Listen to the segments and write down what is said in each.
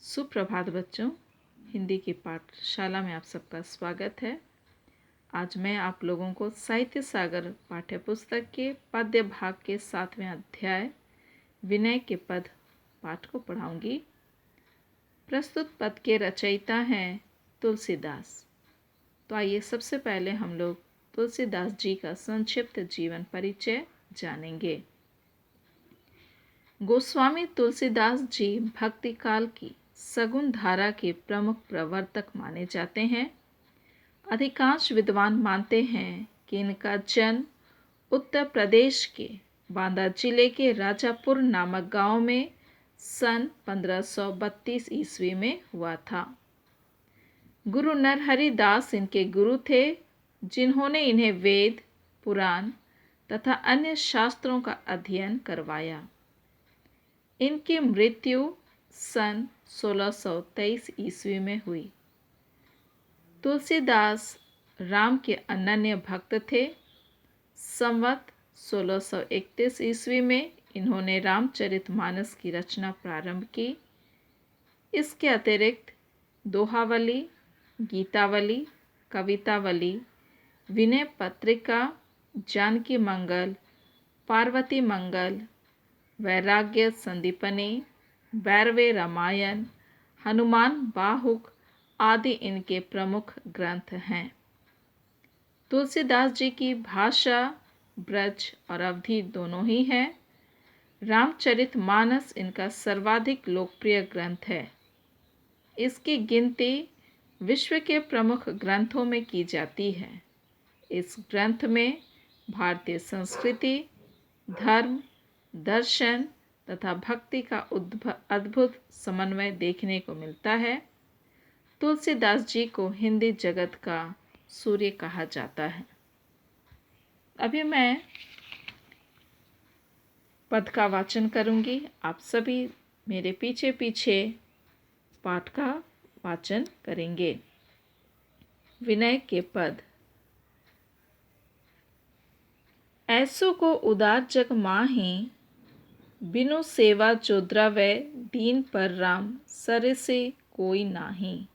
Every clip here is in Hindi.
सुप्रभात बच्चों, हिंदी की पाठशाला में आप सबका स्वागत है। आज मैं आप लोगों को साहित्य सागर पाठ्य पुस्तक के पद्य भाग के 7वें अध्याय विनय के पद पाठ को पढ़ाऊंगी। प्रस्तुत पद के रचयिता हैं तुलसीदास। तो आइए सबसे पहले हम लोग तुलसीदास जी का संक्षिप्त जीवन परिचय जानेंगे। गोस्वामी तुलसीदास जी भक्ति काल की सगुण धारा के प्रमुख प्रवर्तक माने जाते हैं। अधिकांश विद्वान मानते हैं कि इनका जन्म उत्तर प्रदेश के बांदा जिले के राजापुर नामक गांव में सन 1532 ईस्वी में हुआ था। गुरु नरहरि दास इनके गुरु थे, जिन्होंने इन्हें वेद, पुराण तथा अन्य शास्त्रों का अध्ययन करवाया। इनकी मृत्यु सन 1623 ईस्वी में हुई। तुलसीदास राम के अनन्य भक्त थे। संवत 1631 ईस्वी में इन्होंने रामचरितमानस की रचना प्रारंभ की। इसके अतिरिक्त दोहावली, गीतावली, कवितावली, विनय पत्रिका, जानकी मंगल, पार्वती मंगल, वैराग्य संदीपनी, भैरवे रामायण, हनुमान बाहुक आदि इनके प्रमुख ग्रंथ हैं। तुलसीदास जी की भाषा ब्रज और अवधी दोनों ही है। रामचरितमानस इनका सर्वाधिक लोकप्रिय ग्रंथ है। इसकी गिनती विश्व के प्रमुख ग्रंथों में की जाती है। इस ग्रंथ में भारतीय संस्कृति, धर्म, दर्शन तथा भक्ति का अद्भुत समन्वय देखने को मिलता है। तुलसीदास जी को हिंदी जगत का सूर्य कहा जाता है। अभी मैं पद का वाचन करूंगी। आप सभी मेरे पीछे पीछे पाठ का वाचन करेंगे। विनय के पद। ऐसो को उदार जग माही, बिनु सेवा जो द्रवै, दीन पर राम सरसे कोई नाही।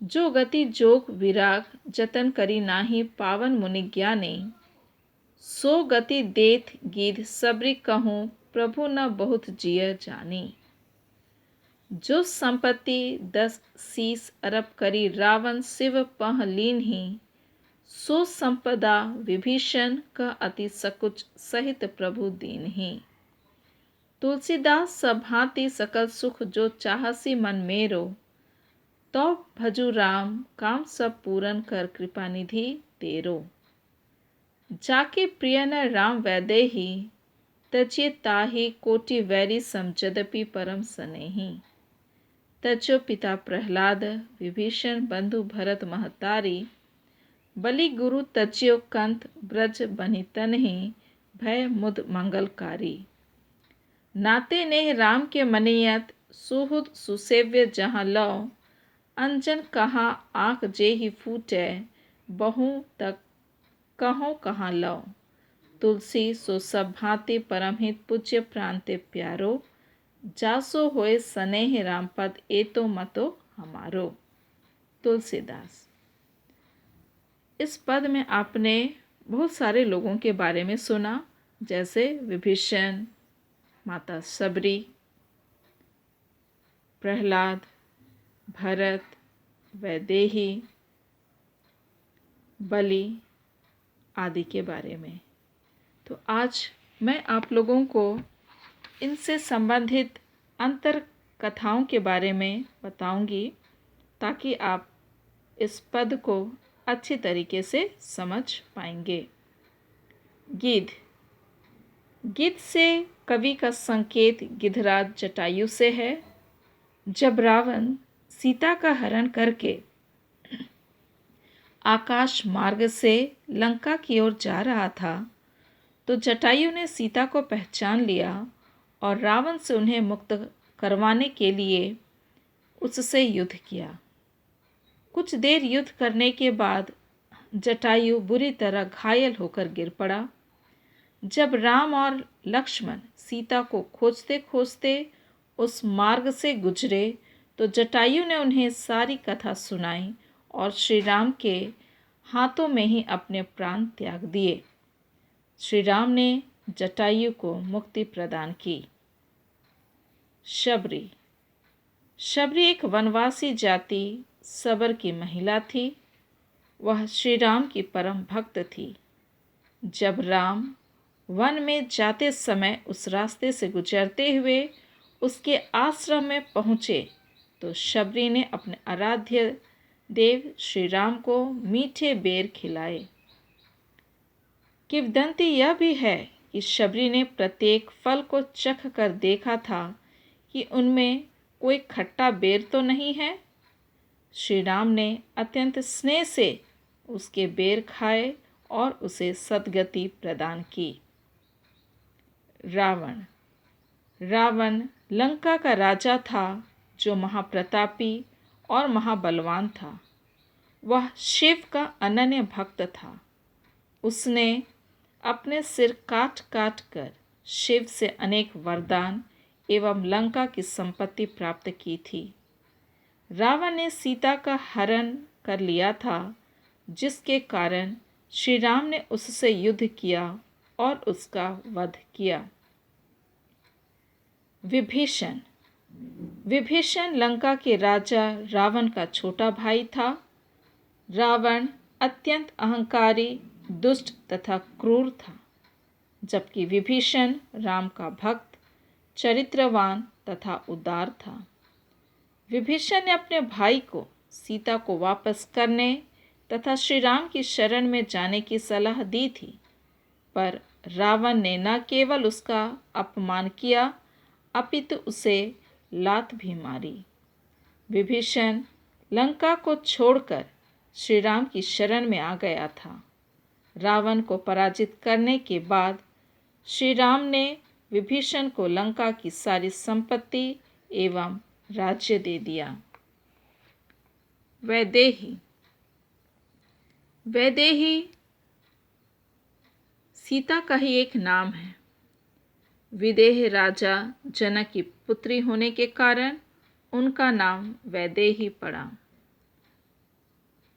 जो गति जोग विराग, जतन करी नाही, पावन मुनि ज्ञानी। सो गति देत गीध सबरी कहूँ, प्रभु न बहुत जिय जानी। जो संपत्ति 10 शीस अरब करी, रावण शिव पह लीन्ही। सो संपदा विभीषण का अति सकुच, सहित प्रभु दीन्ही। तुलसीदास सब भांति सकल सुख, जो चाहसी मन मेरो। तो भजु राम काम सब पूरन कर, कृपा निधि तेरो। जाके प्रिय न राम वैदेही, तजिए ताहि कोटि वैरी सम, जदपि परम सनेही। तजो पिता प्रहलाद, विभीषण बंधु भरत महतारी। बलि गुरु तज्यो कंत, ब्रज बनि तनहि, भय मुद मंगलकारी। नाते नेह राम के मनियत, सुहृद सुसेव्य जहाँ लौ। अंजन कहाँ आँख जेहि फूटै, बहु तक कहो कहाँ लौ। तुलसी सो सब भांति परमहित, पूज्य प्रांते प्यारो। जासो होए सनेह राम पद, एतो मतो हमारो। तुलसीदास। इस पद में आपने बहुत सारे लोगों के बारे में सुना, जैसे विभीषण, माता सबरी, प्रहलाद, भरत, वैदेही, बलि आदि के बारे में। तो आज मैं आप लोगों को इनसे संबंधित अंतर कथाओं के बारे में बताऊंगी, ताकि आप इस पद को अच्छी तरीके से समझ पाएंगे। गिद्ध। गिद्ध से कवि का संकेत गिद्धराज जटायु से है। जब रावण सीता का हरण करके आकाश मार्ग से लंका की ओर जा रहा था, तो जटायु ने सीता को पहचान लिया और रावण से उन्हें मुक्त करवाने के लिए उससे युद्ध किया। कुछ देर युद्ध करने के बाद जटायु बुरी तरह घायल होकर गिर पड़ा। जब राम और लक्ष्मण सीता को खोजते खोजते उस मार्ग से गुजरे तो जटायु ने उन्हें सारी कथा सुनाई और श्री राम के हाथों में ही अपने प्राण त्याग दिए। श्री राम ने जटायु को मुक्ति प्रदान की। शबरी शबरी एक वनवासी जाति सबर की महिला थी। वह श्री राम की परम भक्त थी। जब राम वन में जाते समय उस रास्ते से गुजरते हुए उसके आश्रम में पहुँचे तो शबरी ने अपने आराध्य देव श्री राम को मीठे बेर खिलाए। किंवदंती यह भी है कि शबरी ने प्रत्येक फल को चख कर देखा था कि उनमें कोई खट्टा बेर तो नहीं है। श्री राम ने अत्यंत स्नेह से उसके बेर खाए और उसे सद्गति प्रदान की। रावण लंका का राजा था जो महाप्रतापी और महाबलवान था। वह शिव का अनन्य भक्त था। उसने अपने सिर काट काट कर शिव से अनेक वरदान एवं लंका की संपत्ति प्राप्त की थी। रावण ने सीता का हरण कर लिया था, जिसके कारण श्री राम ने उससे युद्ध किया और उसका वध किया। विभीषण लंका के राजा रावण का छोटा भाई था। रावण अत्यंत अहंकारी, दुष्ट तथा क्रूर था, जबकि विभीषण राम का भक्त, चरित्रवान तथा उदार था। विभीषण ने अपने भाई को सीता को वापस करने तथा श्री राम की शरण में जाने की सलाह दी थी, पर रावण ने न केवल उसका अपमान किया अपितु उसे लात भी मारी। विभीषण लंका को छोड़कर श्री राम की शरण में आ गया था। रावण को पराजित करने के बाद श्री राम ने विभीषण को लंका की सारी संपत्ति एवं राज्य दे दिया। वैदेही सीता का ही एक नाम है। विदेह राजा जनक की पुत्री होने के कारण उनका नाम वैदेही पड़ा।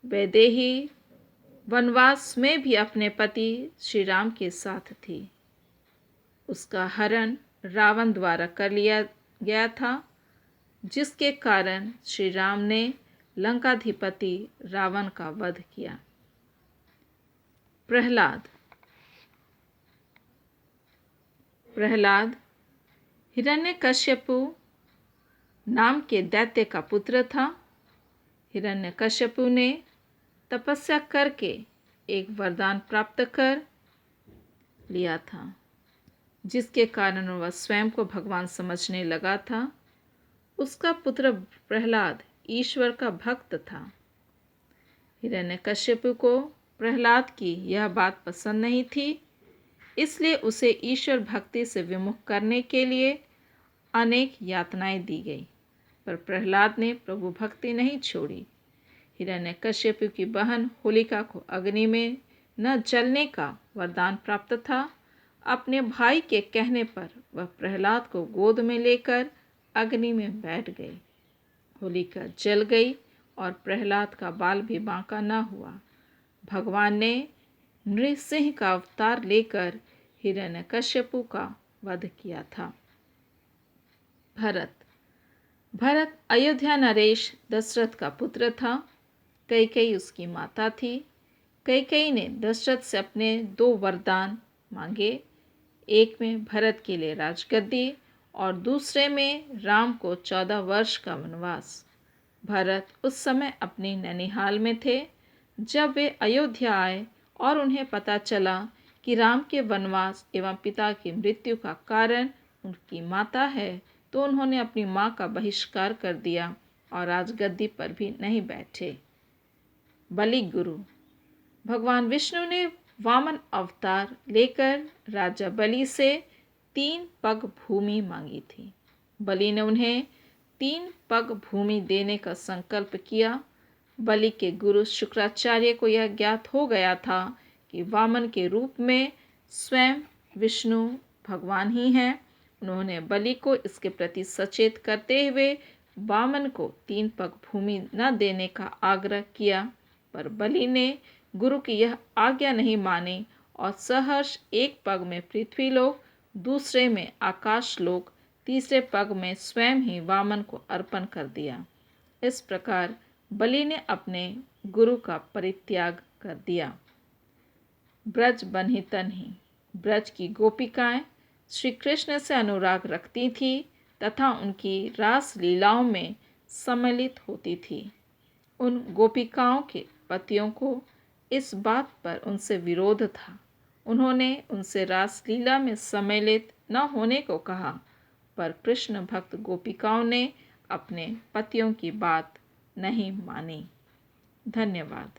वैदेही वनवास में भी अपने पति श्री राम के साथ थी। उसका हरण रावण द्वारा कर लिया गया था, जिसके कारण श्री राम ने लंकाधिपति रावण का वध किया। प्रहलाद हिरण्यकश्यपु नाम के दैत्य का पुत्र था। हिरण्यकश्यपु ने तपस्या करके एक वरदान प्राप्त कर लिया था, जिसके कारण वह स्वयं को भगवान समझने लगा था। उसका पुत्र प्रहलाद ईश्वर का भक्त था। हिरण्यकश्यपु को प्रहलाद की यह बात पसंद नहीं थी, इसलिए उसे ईश्वर भक्ति से विमुख करने के लिए अनेक यातनाएं दी गई, पर प्रहलाद ने प्रभु भक्ति नहीं छोड़ी। हिरण्यकश्यपु की बहन होलिका को अग्नि में न जलने का वरदान प्राप्त था। अपने भाई के कहने पर वह प्रहलाद को गोद में लेकर अग्नि में बैठ गई। होलिका जल गई और प्रहलाद का बाल भी बांका न हुआ। भगवान ने नृसिंह का अवतार लेकर हिरण्यकश्यपु का वध किया था। भरत अयोध्या नरेश दशरथ का पुत्र था। कैकेयी उसकी माता थी। कैकेयी ने दशरथ से अपने 2 वरदान मांगे, एक में भरत के लिए राजगद्दी और दूसरे में राम को 14 वर्ष का वनवास। भरत उस समय अपनी नैनीहाल में थे। जब वे अयोध्या आए और उन्हें पता चला कि राम के वनवास एवं पिता की मृत्यु का कारण उनकी माता है, तो उन्होंने अपनी माँ का बहिष्कार कर दिया और राजगद्दी पर भी नहीं बैठे। बलि गुरु भगवान विष्णु ने वामन अवतार लेकर राजा बलि से 3 पग भूमि मांगी थी। बलि ने उन्हें 3 पग भूमि देने का संकल्प किया। बलि के गुरु शुक्राचार्य को यह ज्ञात हो गया था कि वामन के रूप में स्वयं विष्णु भगवान ही हैं उन्होंने बलि को इसके प्रति सचेत करते हुए वामन को 3 पग भूमि न देने का आग्रह किया, पर बलि ने गुरु की यह आज्ञा नहीं मानी और सहर्ष 1 पग में पृथ्वीलोक, दूसरे में आकाशलोक, तीसरे पग में स्वयं ही वामन को अर्पण कर दिया। इस प्रकार बलि ने अपने गुरु का परित्याग कर दिया। ब्रज बन ही तन ही। ब्रज की गोपिकाएं श्री कृष्ण से अनुराग रखती थी तथा उनकी रास लीलाओं में सम्मिलित होती थी। उन गोपिकाओं के पतियों को इस बात पर उनसे विरोध था। उन्होंने उनसे रास लीला में सम्मिलित न होने को कहा, पर कृष्ण भक्त गोपिकाओं ने अपने पतियों की बात नहीं मानी। धन्यवाद।